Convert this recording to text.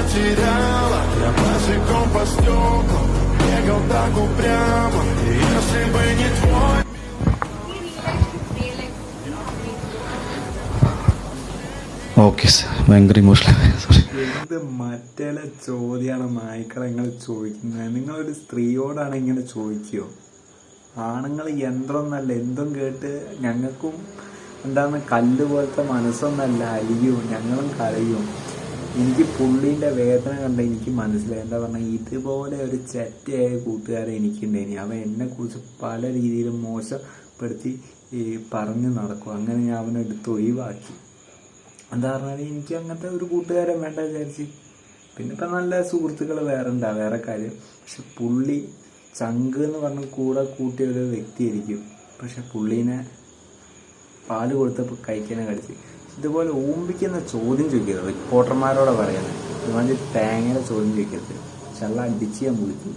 потеряла. Я босиком по стеклам бегал так упрямо. И если бы не твой. Okay sir, ഭയങ്കര emotional. Sorry. എന്ത് മറ്റേ ചോദ്യമാണ് നായ്ക്കളെ ഇങ്ങനെ ചോദിക്കുന്നത്? നിങ്ങളൊരു സ്ത്രീയോടാണ് ഇങ്ങനെ ചോദിക്കുമോ? ആണുങ്ങൾ യന്ത്രമൊന്നല്ല, എന്തും കേട്ട് ഞങ്ങൾക്കും എന്താണ് കല്ല് പോലത്തെ മനസ്സൊന്നല്ല, അലിയും, ഞങ്ങളും കരയും. എനിക്ക് പുള്ളീൻ്റെ വേദന കണ്ട എനിക്ക് മനസ്സിലായി. എന്താ പറഞ്ഞാൽ, ഇതുപോലെ ഒരു ചെറ്റയായ കൂട്ടുകാരെ എനിക്കുണ്ടായിനി. അവൻ എന്നെക്കുറിച്ച് പല രീതിയിലും മോശപ്പെടുത്തി പറഞ്ഞു നടക്കും. അങ്ങനെ ഞാൻ അവനെ എടുത്ത് ഒഴിവാക്കി. എന്താ പറഞ്ഞാൽ, എനിക്ക് അങ്ങനത്തെ ഒരു കൂട്ടുകാരൻ വേണ്ട വിചാരിച്ച്. പിന്നെ ഇപ്പം നല്ല സുഹൃത്തുക്കൾ വേറെ ഉണ്ടാ, വേറെ കാര്യം. പക്ഷെ പുള്ളി ചങ്ക് എന്ന് പറഞ്ഞ് കൂടെ കൂട്ടിയ ഒരു വ്യക്തിയായിരിക്കും. പക്ഷെ പുള്ളീനെ പാല് കൊടുത്തപ്പോൾ കഴിക്കാനെ കടിച്ച്. ഇതുപോലെ ഊമ്പിക്കുന്ന ചോദ്യം ചോദിക്കരുത്. റിപ്പോർട്ടർമാരോടെ പറയുന്നത് ഇതുമാതിരി തേങ്ങയുടെ ചോദ്യം ചോദിക്കരുത്. ചള്ള അടിച്ച് ഞാൻ വിളിക്കും.